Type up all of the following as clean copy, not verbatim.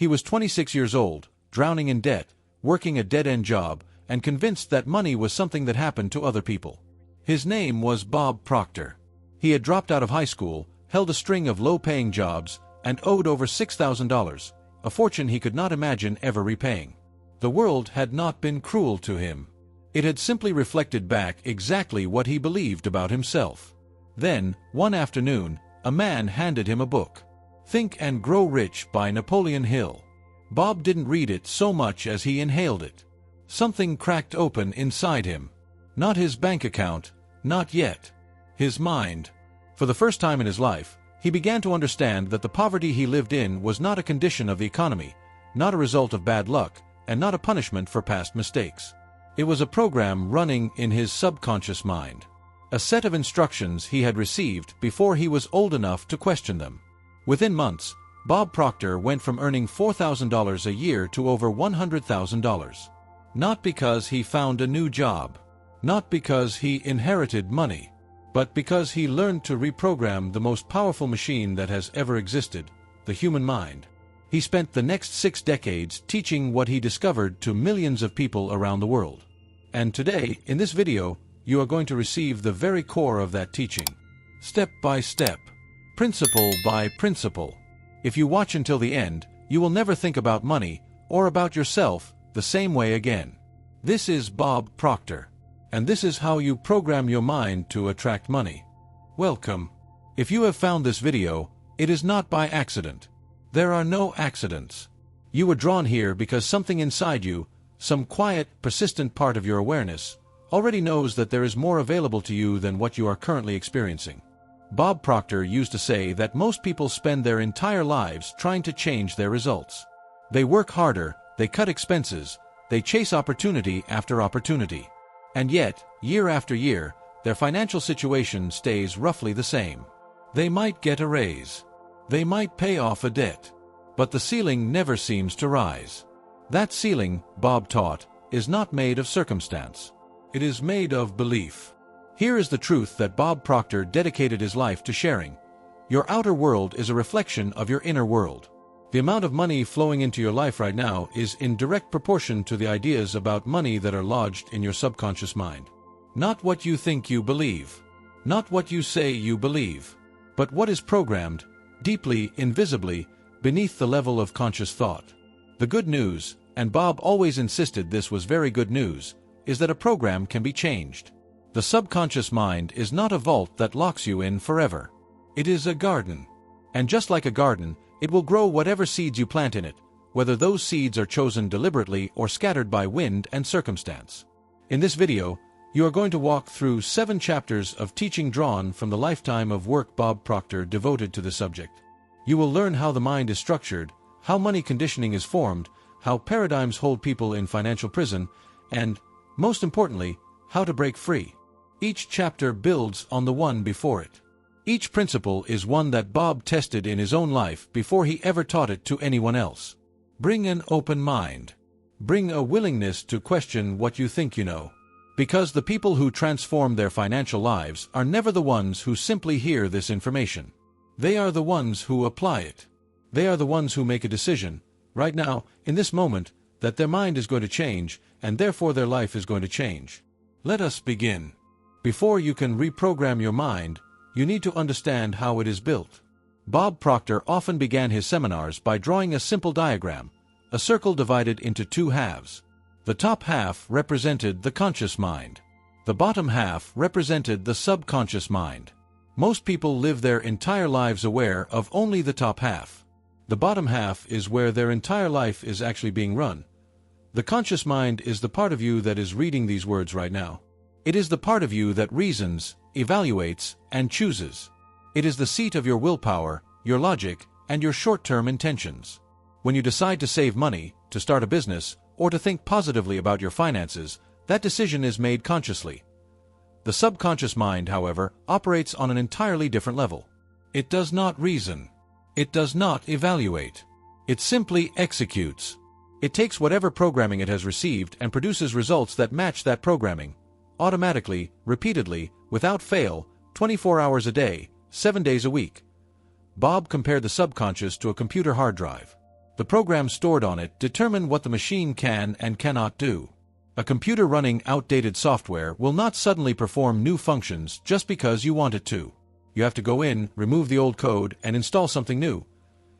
He was 26 years old, drowning in debt, working a dead-end job, and convinced that money was something that happened to other people. His name was Bob Proctor. He had dropped out of high school, held a string of low-paying jobs, and owed over $6,000, a fortune he could not imagine ever repaying. The world had not been cruel to him. It had simply reflected back exactly what he believed about himself. Then, one afternoon, a man handed him a book. Think and Grow Rich by Napoleon Hill. Bob didn't read it so much as he inhaled it. Something cracked open inside him. Not his bank account, not yet. His mind. For the first time in his life, he began to understand that the poverty he lived in was not a condition of the economy, not a result of bad luck, and not a punishment for past mistakes. It was a program running in his subconscious mind. A set of instructions he had received before he was old enough to question them. Within months, Bob Proctor went from earning $4,000 a year to over $100,000. Not because he found a new job, not because he inherited money, but because he learned to reprogram the most powerful machine that has ever existed, the human mind. He spent the next 6 decades teaching what he discovered to millions of people around the world. And today, in this video, you are going to receive the very core of that teaching. Step by step. Principle by principle. If you watch until the end, you will never think about money, or about yourself, the same way again. This is Bob Proctor. And this is how you program your mind to attract money. Welcome. If you have found this video, it is not by accident. There are no accidents. You were drawn here because something inside you, some quiet, persistent part of your awareness, already knows that there is more available to you than what you are currently experiencing. Bob Proctor used to say that most people spend their entire lives trying to change their results. They work harder, they cut expenses, they chase opportunity after opportunity. And yet, year after year, their financial situation stays roughly the same. They might get a raise. They might pay off a debt. But the ceiling never seems to rise. That ceiling, Bob taught, is not made of circumstance. It is made of belief. Here is the truth that Bob Proctor dedicated his life to sharing. Your outer world is a reflection of your inner world. The amount of money flowing into your life right now is in direct proportion to the ideas about money that are lodged in your subconscious mind. Not what you think you believe. Not what you say you believe. But what is programmed, deeply, invisibly, beneath the level of conscious thought. The good news, and Bob always insisted this was very good news, is that a program can be changed. The subconscious mind is not a vault that locks you in forever. It is a garden. And just like a garden, it will grow whatever seeds you plant in it, whether those seeds are chosen deliberately or scattered by wind and circumstance. In this video, you are going to walk through 7 chapters of teaching drawn from the lifetime of work Bob Proctor devoted to the subject. You will learn how the mind is structured, how money conditioning is formed, how paradigms hold people in financial prison, and, most importantly, how to break free. Each chapter builds on the one before it. Each principle is one that Bob tested in his own life before he ever taught it to anyone else. Bring an open mind. Bring a willingness to question what you think you know. Because the people who transform their financial lives are never the ones who simply hear this information. They are the ones who apply it. They are the ones who make a decision, right now, in this moment, that their mind is going to change, and therefore their life is going to change. Let us begin. Before you can reprogram your mind, you need to understand how it is built. Bob Proctor often began his seminars by drawing a simple diagram, a circle divided into 2 halves. The top half represented the conscious mind. The bottom half represented the subconscious mind. Most people live their entire lives aware of only the top half. The bottom half is where their entire life is actually being run. The conscious mind is the part of you that is reading these words right now. It is the part of you that reasons, evaluates, and chooses. It is the seat of your willpower, your logic, and your short-term intentions. When you decide to save money, to start a business, or to think positively about your finances, that decision is made consciously. The subconscious mind, however, operates on an entirely different level. It does not reason. It does not evaluate. It simply executes. It takes whatever programming it has received and produces results that match that programming, automatically, repeatedly, without fail, 24 hours a day, 7 days a week. Bob compared the subconscious to a computer hard drive. The The programs stored on it determine what the machine can and cannot do. A computer running outdated software will not suddenly perform new functions just because you want it to. You have to go in, remove the old code, and install something new.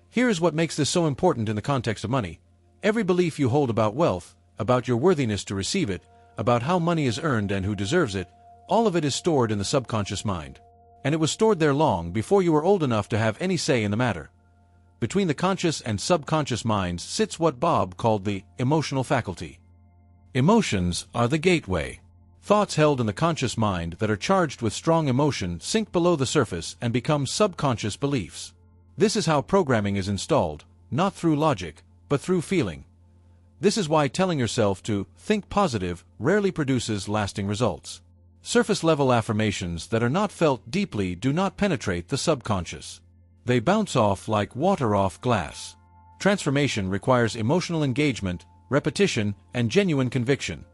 Here is what makes this so important in the context of money. Every belief you hold about wealth, about your worthiness to receive it, about how money is earned and who deserves it, all of it is stored in the subconscious mind. And it was stored there long before you were old enough to have any say in the matter. Between the conscious and subconscious minds sits what Bob called the emotional faculty. Emotions are the gateway. Thoughts held in the conscious mind that are charged with strong emotion sink below the surface and become subconscious beliefs. This is how programming is installed, not through logic, but through feeling. This is why telling yourself to think positive rarely produces lasting results. Surface-level affirmations that are not felt deeply do not penetrate the subconscious. They bounce off like water off glass. Transformation requires emotional engagement, repetition, and genuine conviction.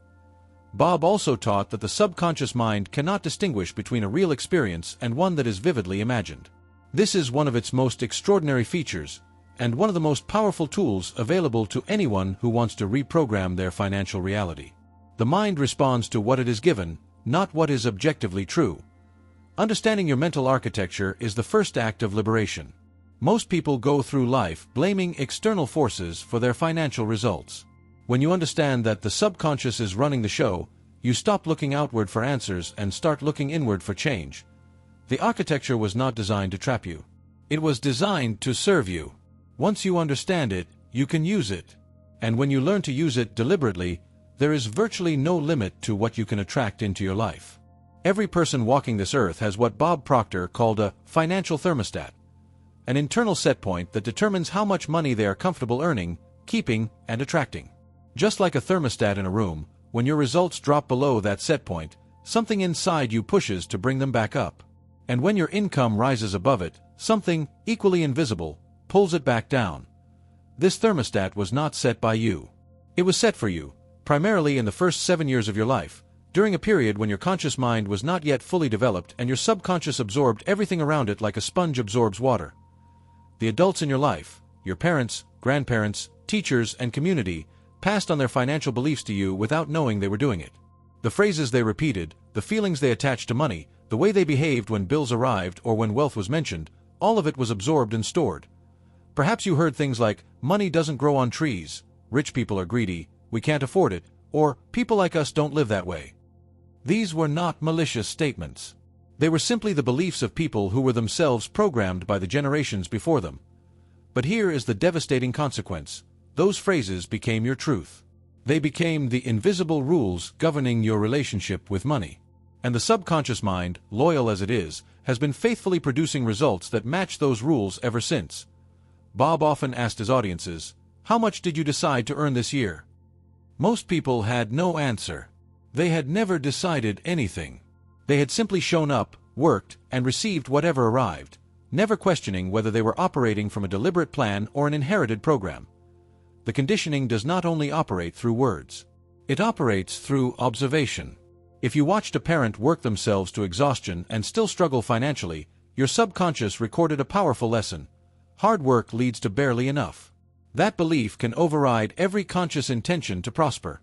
Bob also taught that the subconscious mind cannot distinguish between a real experience and one that is vividly imagined. This is one of its most extraordinary features, and one of the most powerful tools available to anyone who wants to reprogram their financial reality. The mind responds to what it is given, not what is objectively true. Understanding your mental architecture is the first act of liberation. Most people go through life blaming external forces for their financial results. When you understand that the subconscious is running the show, you stop looking outward for answers and start looking inward for change. The architecture was not designed to trap you. It was designed to serve you. Once you understand it, you can use it. And when you learn to use it deliberately, there is virtually no limit to what you can attract into your life. Every person walking this earth has what Bob Proctor called a financial thermostat, an internal set point that determines how much money they are comfortable earning, keeping, and attracting. Just like a thermostat in a room, when your results drop below that set point, something inside you pushes to bring them back up. And when your income rises above it, something, equally invisible, pulls it back down. This thermostat was not set by you. It was set for you, primarily in the first 7 years of your life, during a period when your conscious mind was not yet fully developed and your subconscious absorbed everything around it like a sponge absorbs water. The adults in your life, your parents, grandparents, teachers, and community, passed on their financial beliefs to you without knowing they were doing it. The phrases they repeated, the feelings they attached to money, the way they behaved when bills arrived or when wealth was mentioned, all of it was absorbed and stored. Perhaps you heard things like, money doesn't grow on trees, rich people are greedy, we can't afford it, or people like us don't live that way. These were not malicious statements. They were simply the beliefs of people who were themselves programmed by the generations before them. But here is the devastating consequence. Those phrases became your truth. They became the invisible rules governing your relationship with money. And the subconscious mind, loyal as it is, has been faithfully producing results that match those rules ever since. Bob often asked his audiences, "How much did you decide to earn this year?" Most people had no answer. They had never decided anything. They had simply shown up, worked, and received whatever arrived, never questioning whether they were operating from a deliberate plan or an inherited program. The conditioning does not only operate through words. It operates through observation. If you watched a parent work themselves to exhaustion and still struggle financially, your subconscious recorded a powerful lesson. Hard work leads to barely enough. That belief can override every conscious intention to prosper.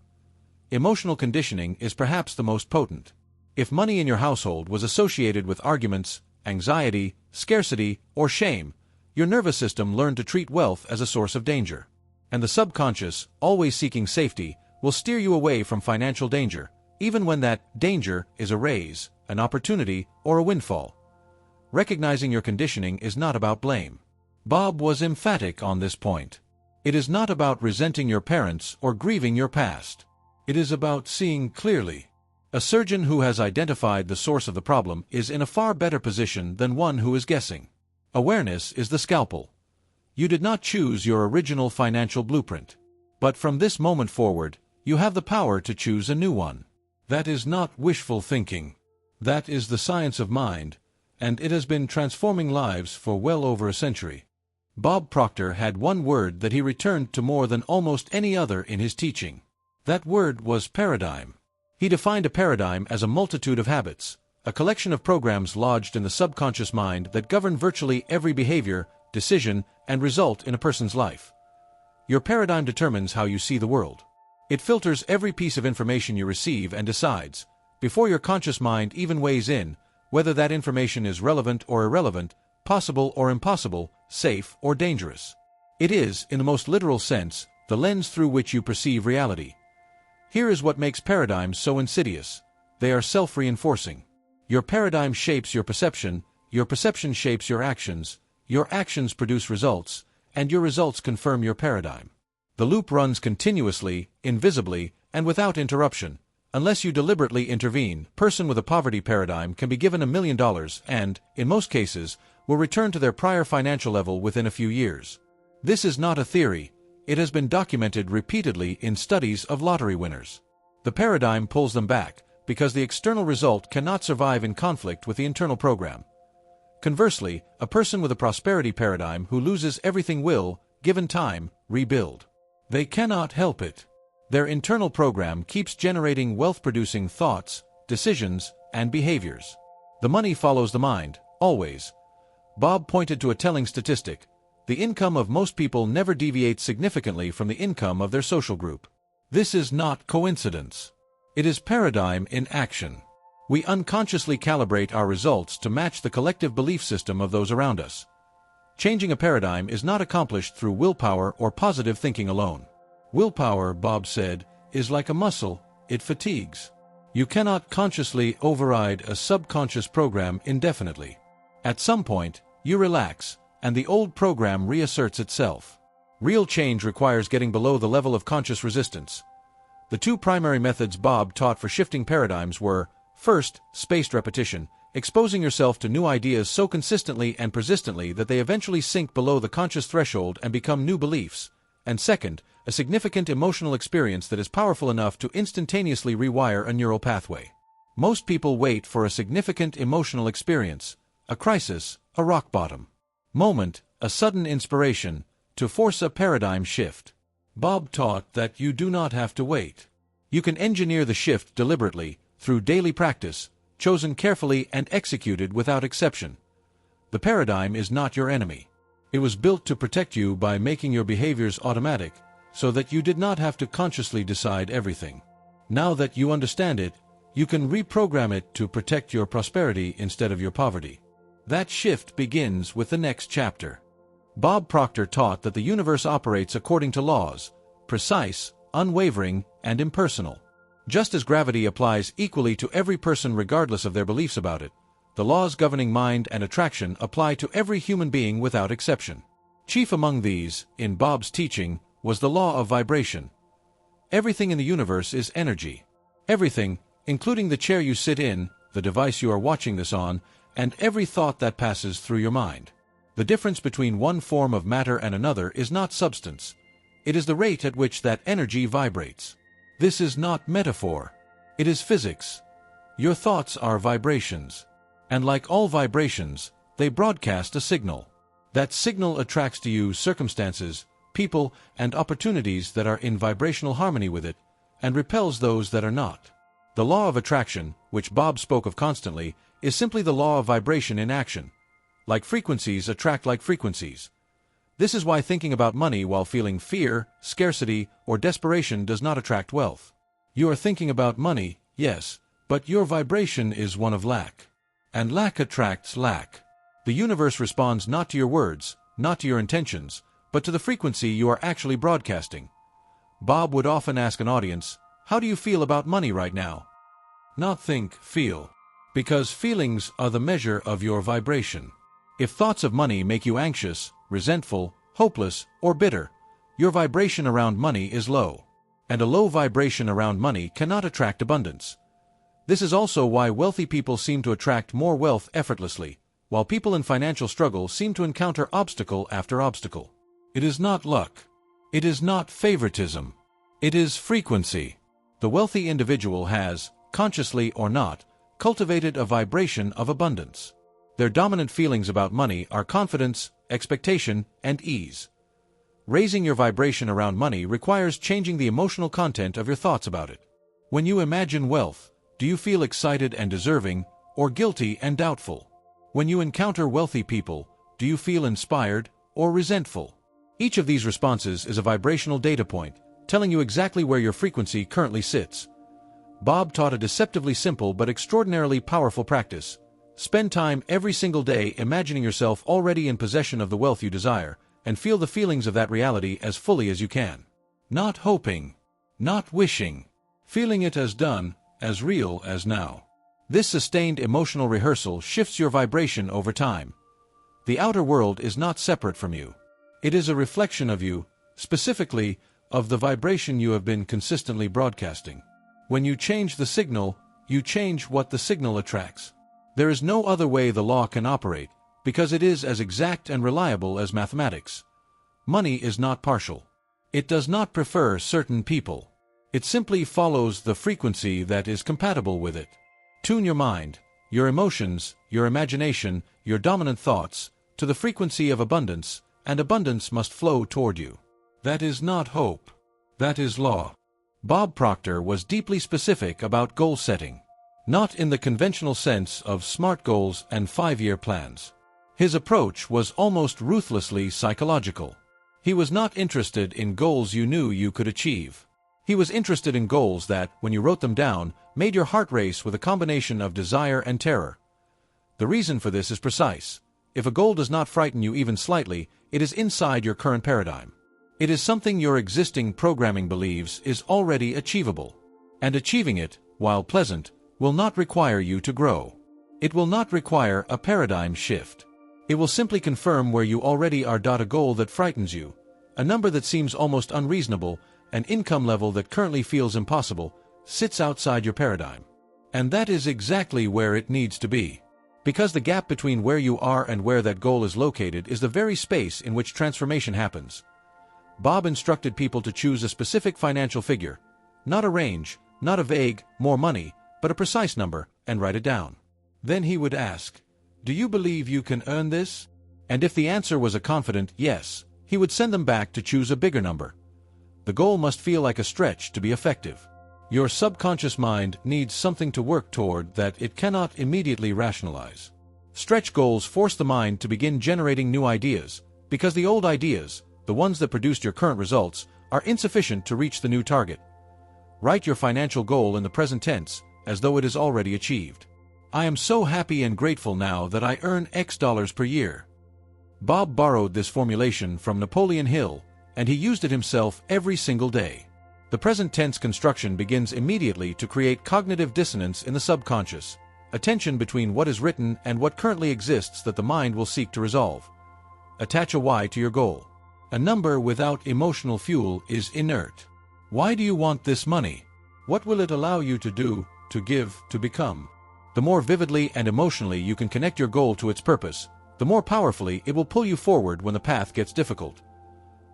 Emotional conditioning is perhaps the most potent. If money in your household was associated with arguments, anxiety, scarcity, or shame, your nervous system learned to treat wealth as a source of danger. And the subconscious, always seeking safety, will steer you away from financial danger, even when that danger is a raise, an opportunity, or a windfall. Recognizing your conditioning is not about blame. Bob was emphatic on this point. It is not about resenting your parents or grieving your past. It is about seeing clearly. A surgeon who has identified the source of the problem is in a far better position than one who is guessing. Awareness is the scalpel. You did not choose your original financial blueprint. But from this moment forward, you have the power to choose a new one. That is not wishful thinking. That is the science of mind, and it has been transforming lives for well over a century. Bob Proctor had one word that he returned to more than almost any other in his teaching. That word was paradigm. He defined a paradigm as a multitude of habits, a collection of programs lodged in the subconscious mind that govern virtually every behavior, decision, and result in a person's life. Your paradigm determines how you see the world. It filters every piece of information you receive and decides, before your conscious mind even weighs in, whether that information is relevant or irrelevant, possible or impossible, safe or dangerous. It is, in the most literal sense, the lens through which you perceive reality. Here is what makes paradigms so insidious. They are self-reinforcing. Your paradigm shapes your perception shapes your actions produce results, and your results confirm your paradigm. The loop runs continuously, invisibly, and without interruption, unless you deliberately intervene. A person with a poverty paradigm can be given $1 million and, in most cases, will return to their prior financial level within a few years. This is not a theory. It has been documented repeatedly in studies of lottery winners. The paradigm pulls them back, because the external result cannot survive in conflict with the internal program. Conversely, a person with a prosperity paradigm who loses everything will, given time, rebuild. They cannot help it. Their internal program keeps generating wealth-producing thoughts, decisions, and behaviors. The money follows the mind, always. Bob pointed to a telling statistic. The income of most people never deviates significantly from the income of their social group. This is not coincidence. It is paradigm in action. We unconsciously calibrate our results to match the collective belief system of those around us. Changing a paradigm is not accomplished through willpower or positive thinking alone. Willpower, Bob said, is like a muscle, it fatigues. You cannot consciously override a subconscious program indefinitely. At some point, you relax, and the old program reasserts itself. Real change requires getting below the level of conscious resistance. The two primary methods Bob taught for shifting paradigms were, first, spaced repetition, exposing yourself to new ideas so consistently and persistently that they eventually sink below the conscious threshold and become new beliefs, and second, a significant emotional experience that is powerful enough to instantaneously rewire a neural pathway. Most people wait for a significant emotional experience, a crisis, a rock bottom moment, a sudden inspiration, to force a paradigm shift. Bob taught that you do not have to wait. You can engineer the shift deliberately, through daily practice, chosen carefully and executed without exception. The paradigm is not your enemy. It was built to protect you by making your behaviors automatic, so that you did not have to consciously decide everything. Now that you understand it, you can reprogram it to protect your prosperity instead of your poverty. That shift begins with the next chapter. Bob Proctor taught that the universe operates according to laws, precise, unwavering, and impersonal. Just as gravity applies equally to every person regardless of their beliefs about it, the laws governing mind and attraction apply to every human being without exception. Chief among these, in Bob's teaching, was the law of vibration. Everything in the universe is energy. Everything, including the chair you sit in, the device you are watching this on, and every thought that passes through your mind. The difference between one form of matter and another is not substance. It is the rate at which that energy vibrates. This is not metaphor. It is physics. Your thoughts are vibrations. And like all vibrations, they broadcast a signal. That signal attracts to you circumstances, people, and opportunities that are in vibrational harmony with it, and repels those that are not. The law of attraction, which Bob spoke of constantly, is simply the law of vibration in action. Like frequencies attract like frequencies. This is why thinking about money while feeling fear, scarcity, or desperation does not attract wealth. You are thinking about money, yes, but your vibration is one of lack. And lack attracts lack. The universe responds not to your words, not to your intentions, but to the frequency you are actually broadcasting. Bob would often ask an audience, "How do you feel about money right now?" Not think, feel. Because feelings are the measure of your vibration. If thoughts of money make you anxious, resentful, hopeless, or bitter, your vibration around money is low. And a low vibration around money cannot attract abundance. This is also why wealthy people seem to attract more wealth effortlessly, while people in financial struggle seem to encounter obstacle after obstacle. It is not luck. It is not favoritism. It is frequency. The wealthy individual has, consciously or not, cultivated a vibration of abundance. Their dominant feelings about money are confidence, expectation, and ease. Raising your vibration around money requires changing the emotional content of your thoughts about it. When you imagine wealth, do you feel excited and deserving, or guilty and doubtful? When you encounter wealthy people, do you feel inspired or resentful? Each of these responses is a vibrational data point, telling you exactly where your frequency currently sits. Bob taught a deceptively simple but extraordinarily powerful practice. Spend time every single day imagining yourself already in possession of the wealth you desire, and feel the feelings of that reality as fully as you can. Not hoping, not wishing, feeling it as done, as real as now. This sustained emotional rehearsal shifts your vibration over time. The outer world is not separate from you. It is a reflection of you, specifically, of the vibration you have been consistently broadcasting. When you change the signal, you change what the signal attracts. There is no other way the law can operate, because it is as exact and reliable as mathematics. Money is not partial. It does not prefer certain people. It simply follows the frequency that is compatible with it. Tune your mind, your emotions, your imagination, your dominant thoughts, to the frequency of abundance, and abundance must flow toward you. That is not hope. That is law. Bob Proctor was deeply specific about goal setting. Not in the conventional sense of SMART goals and 5-year plans. His approach was almost ruthlessly psychological. He was not interested in goals you knew you could achieve. He was interested in goals that, when you wrote them down, made your heart race with a combination of desire and terror. The reason for this is precise. If a goal does not frighten you even slightly, it is inside your current paradigm. It is something your existing programming believes is already achievable. And achieving it, while pleasant, will not require you to grow. It will not require a paradigm shift. It will simply confirm where you already are. A goal that frightens you, a number that seems almost unreasonable, an income level that currently feels impossible, sits outside your paradigm. And that is exactly where it needs to be. Because the gap between where you are and where that goal is located is the very space in which transformation happens. Bob instructed people to choose a specific financial figure, not a range, not a vague, more money, but a precise number, and write it down. Then he would ask, "Do you believe you can earn this?" And if the answer was a confident yes, he would send them back to choose a bigger number. The goal must feel like a stretch to be effective. Your subconscious mind needs something to work toward that it cannot immediately rationalize. Stretch goals force the mind to begin generating new ideas, because the old ideas, the ones that produced your current results, are insufficient to reach the new target. Write your financial goal in the present tense, as though it is already achieved. I am so happy and grateful now that I earn X dollars per year. Bob borrowed this formulation from Napoleon Hill, and he used it himself every single day. The present tense construction begins immediately to create cognitive dissonance in the subconscious, a tension between what is written and what currently exists that the mind will seek to resolve. Attach a Y to your goal. A number without emotional fuel is inert. Why do you want this money? What will it allow you to do, to give, to become? The more vividly and emotionally you can connect your goal to its purpose, the more powerfully it will pull you forward when the path gets difficult.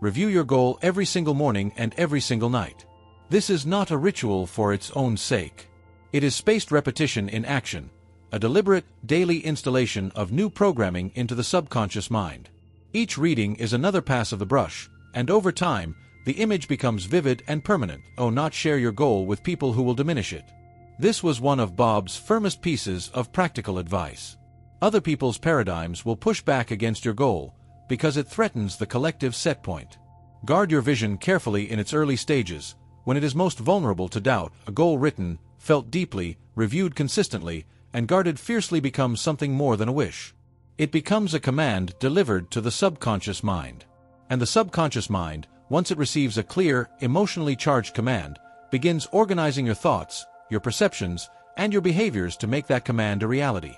Review your goal every single morning and every single night. This is not a ritual for its own sake. It is spaced repetition in action, a deliberate, daily installation of new programming into the subconscious mind. Each reading is another pass of the brush, and over time, the image becomes vivid and permanent. Not share your goal with people who will diminish it. This was one of Bob's firmest pieces of practical advice. Other people's paradigms will push back against your goal, because it threatens the collective set point. Guard your vision carefully in its early stages, when it is most vulnerable to doubt. A goal written, felt deeply, reviewed consistently, and guarded fiercely becomes something more than a wish. It becomes a command delivered to the subconscious mind. And the subconscious mind, once it receives a clear, emotionally charged command, begins organizing your thoughts, your perceptions, and your behaviors to make that command a reality.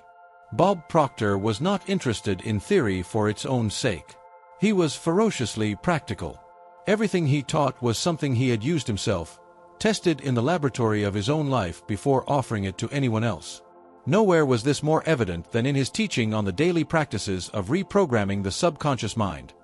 Bob Proctor was not interested in theory for its own sake. He was ferociously practical. Everything he taught was something he had used himself, tested in the laboratory of his own life before offering it to anyone else. Nowhere was this more evident than in his teaching on the daily practices of reprogramming the subconscious mind.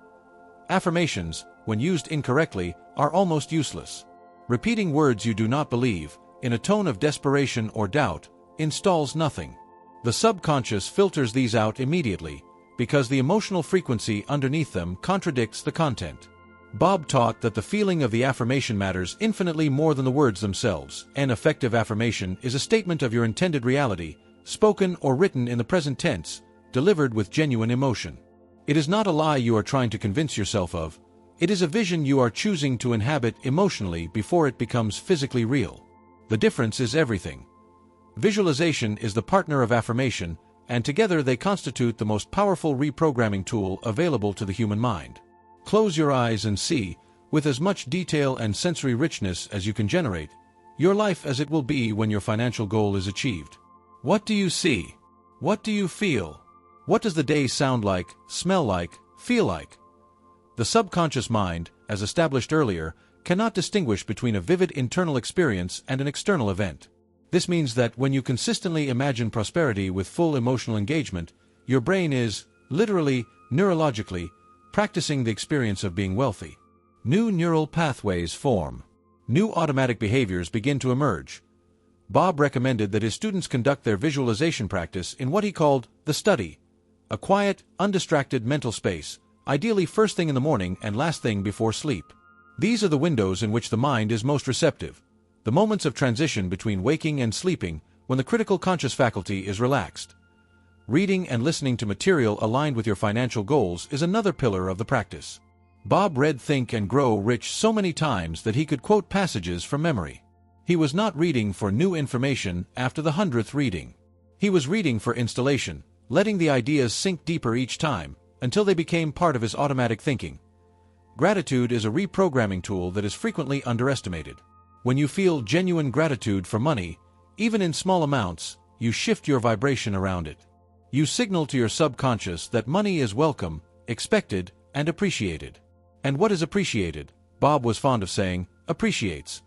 Affirmations, when used incorrectly, are almost useless. Repeating words you do not believe, in a tone of desperation or doubt, installs nothing. The subconscious filters these out immediately, because the emotional frequency underneath them contradicts the content. Bob taught that the feeling of the affirmation matters infinitely more than the words themselves. An effective affirmation is a statement of your intended reality, spoken or written in the present tense, delivered with genuine emotion. It is not a lie you are trying to convince yourself of. It is a vision you are choosing to inhabit emotionally before it becomes physically real. The difference is everything. Visualization is the partner of affirmation, and together they constitute the most powerful reprogramming tool available to the human mind. Close your eyes and see, with as much detail and sensory richness as you can generate, your life as it will be when your financial goal is achieved. What do you see? What do you feel? What does the day sound like, smell like, feel like? The subconscious mind, as established earlier, cannot distinguish between a vivid internal experience and an external event. This means that when you consistently imagine prosperity with full emotional engagement, your brain is, literally, neurologically, practicing the experience of being wealthy. New neural pathways form. New automatic behaviors begin to emerge. Bob recommended that his students conduct their visualization practice in what he called the study, a quiet, undistracted mental space, ideally first thing in the morning and last thing before sleep. These are the windows in which the mind is most receptive, the moments of transition between waking and sleeping when the critical conscious faculty is relaxed. Reading and listening to material aligned with your financial goals is another pillar of the practice. Bob read Think and Grow Rich so many times that he could quote passages from memory. He was not reading for new information after the 100th reading. He was reading for installation, letting the ideas sink deeper each time, until they became part of his automatic thinking. Gratitude is a reprogramming tool that is frequently underestimated. When you feel genuine gratitude for money, even in small amounts, you shift your vibration around it. You signal to your subconscious that money is welcome, expected, and appreciated. And what is appreciated? Bob was fond of saying, appreciates.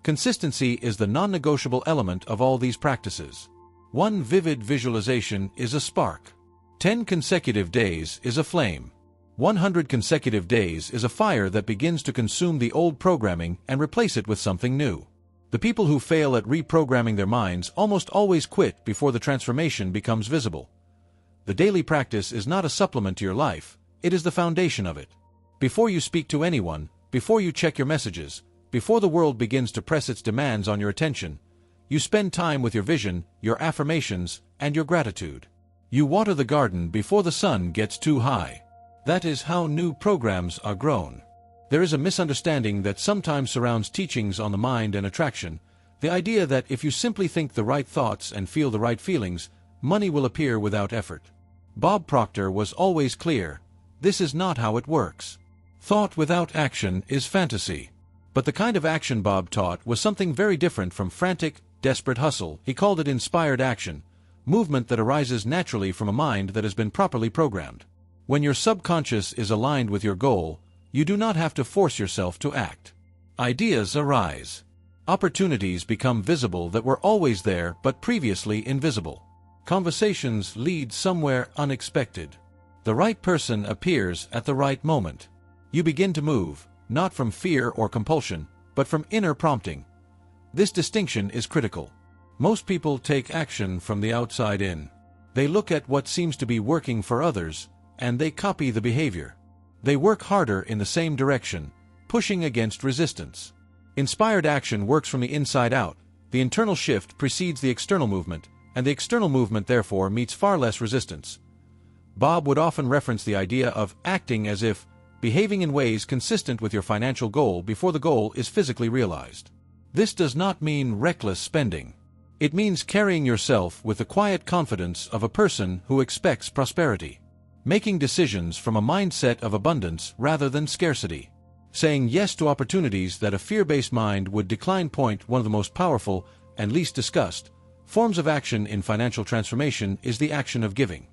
Consistency is the non-negotiable element of all these practices. One vivid visualization is a spark. 10 consecutive days is a flame. 100 consecutive days is a fire that begins to consume the old programming and replace it with something new. The people who fail at reprogramming their minds almost always quit before the transformation becomes visible. The daily practice is not a supplement to your life, it is the foundation of it. Before you speak to anyone, before you check your messages, before the world begins to press its demands on your attention, you spend time with your vision, your affirmations, and your gratitude. You water the garden before the sun gets too high. That is how new programs are grown. There is a misunderstanding that sometimes surrounds teachings on the mind and attraction, the idea that if you simply think the right thoughts and feel the right feelings, money will appear without effort. Bob Proctor was always clear, this is not how it works. Thought without action is fantasy. But the kind of action Bob taught was something very different from frantic, desperate hustle. He called it inspired action, movement that arises naturally from a mind that has been properly programmed. When your subconscious is aligned with your goal, you do not have to force yourself to act. Ideas arise. Opportunities become visible that were always there but previously invisible. Conversations lead somewhere unexpected. The right person appears at the right moment. You begin to move, not from fear or compulsion, but from inner prompting. This distinction is critical. Most people take action from the outside in. They look at what seems to be working for others, and they copy the behavior. They work harder in the same direction, pushing against resistance. Inspired action works from the inside out. The internal shift precedes the external movement, and the external movement therefore meets far less resistance. Bob would often reference the idea of acting as if, behaving in ways consistent with your financial goal before the goal is physically realized. This does not mean reckless spending. It means carrying yourself with the quiet confidence of a person who expects prosperity. Making decisions from a mindset of abundance rather than scarcity. Saying yes to opportunities that a fear-based mind would decline. One of the most powerful and least discussed forms of action in financial transformation is the action of giving.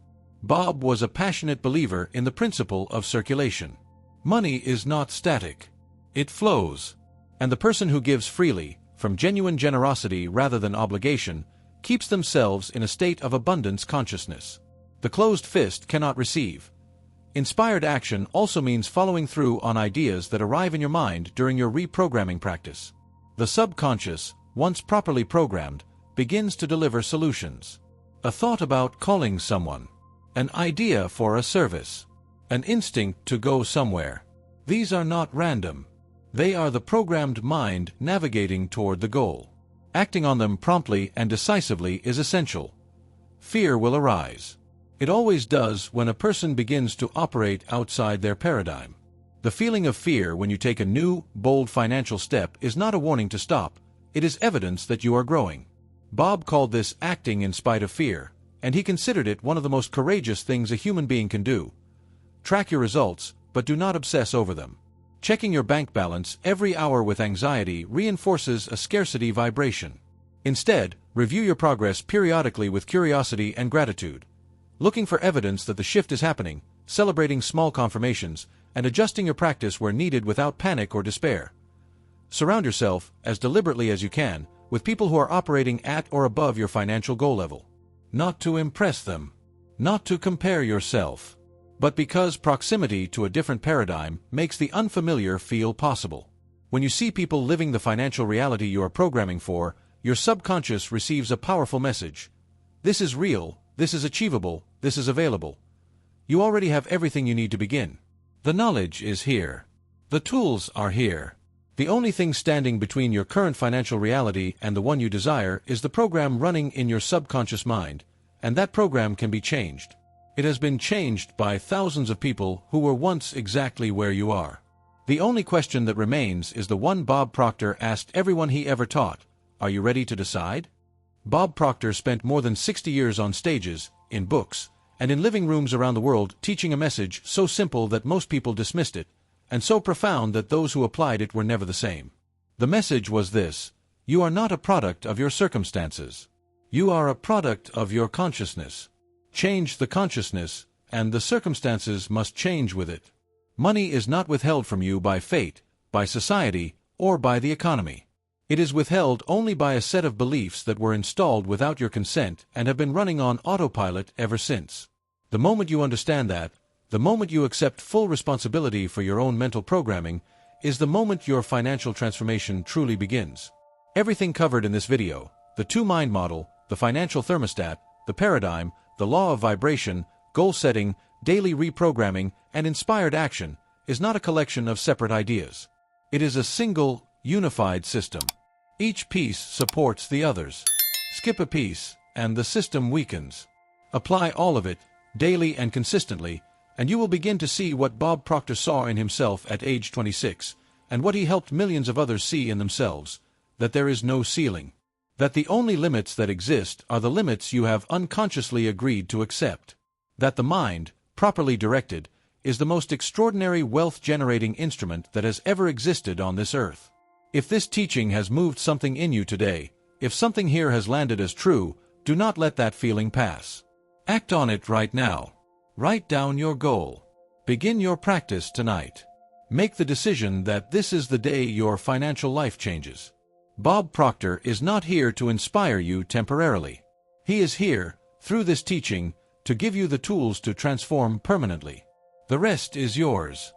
Bob was a passionate believer in the principle of circulation. Money is not static. It flows. And the person who gives freely, from genuine generosity rather than obligation, keeps themselves in a state of abundance consciousness. The closed fist cannot receive. Inspired action also means following through on ideas that arrive in your mind during your reprogramming practice. The subconscious, once properly programmed, begins to deliver solutions. A thought about calling someone. An idea for a service. An instinct to go somewhere. These are not random. They are the programmed mind navigating toward the goal. Acting on them promptly and decisively is essential. Fear will arise. It always does when a person begins to operate outside their paradigm. The feeling of fear when you take a new, bold financial step is not a warning to stop, it is evidence that you are growing. Bob called this acting in spite of fear, and he considered it one of the most courageous things a human being can do. Track your results, but do not obsess over them. Checking your bank balance every hour with anxiety reinforces a scarcity vibration. Instead, review your progress periodically with curiosity and gratitude, looking for evidence that the shift is happening, celebrating small confirmations, and adjusting your practice where needed without panic or despair. Surround yourself, as deliberately as you can, with people who are operating at or above your financial goal level. Not to impress them, not to compare yourself, but because proximity to a different paradigm makes the unfamiliar feel possible. When you see people living the financial reality you are programming for, your subconscious receives a powerful message. This is real, this is achievable, this is available. You already have everything you need to begin. The knowledge is here. The tools are here. The only thing standing between your current financial reality and the one you desire is the program running in your subconscious mind, and that program can be changed. It has been changed by thousands of people who were once exactly where you are. The only question that remains is the one Bob Proctor asked everyone he ever taught: are you ready to decide? Bob Proctor spent more than 60 years on stages, in books, and in living rooms around the world teaching a message so simple that most people dismissed it, and so profound that those who applied it were never the same. The message was this: you are not a product of your circumstances. You are a product of your consciousness. Change the consciousness, and the circumstances must change with it. Money is not withheld from you by fate, by society, or by the economy. It is withheld only by a set of beliefs that were installed without your consent and have been running on autopilot ever since. The moment you understand that, the moment you accept full responsibility for your own mental programming, is the moment your financial transformation truly begins. Everything covered in this video, the two-mind model, the financial thermostat, the paradigm, the law of vibration, goal setting, daily reprogramming, and inspired action, is not a collection of separate ideas. It is a single, unified system. Each piece supports the others. Skip a piece, and the system weakens. Apply all of it, daily and consistently, and you will begin to see what Bob Proctor saw in himself at age 26, and what he helped millions of others see in themselves: that there is no ceiling. That the only limits that exist are the limits you have unconsciously agreed to accept. That the mind, properly directed, is the most extraordinary wealth-generating instrument that has ever existed on this earth. If this teaching has moved something in you today, if something here has landed as true, do not let that feeling pass. Act on it right now. Write down your goal. Begin your practice tonight. Make the decision that this is the day your financial life changes. Bob Proctor is not here to inspire you temporarily. He is here, through this teaching, to give you the tools to transform permanently. The rest is yours.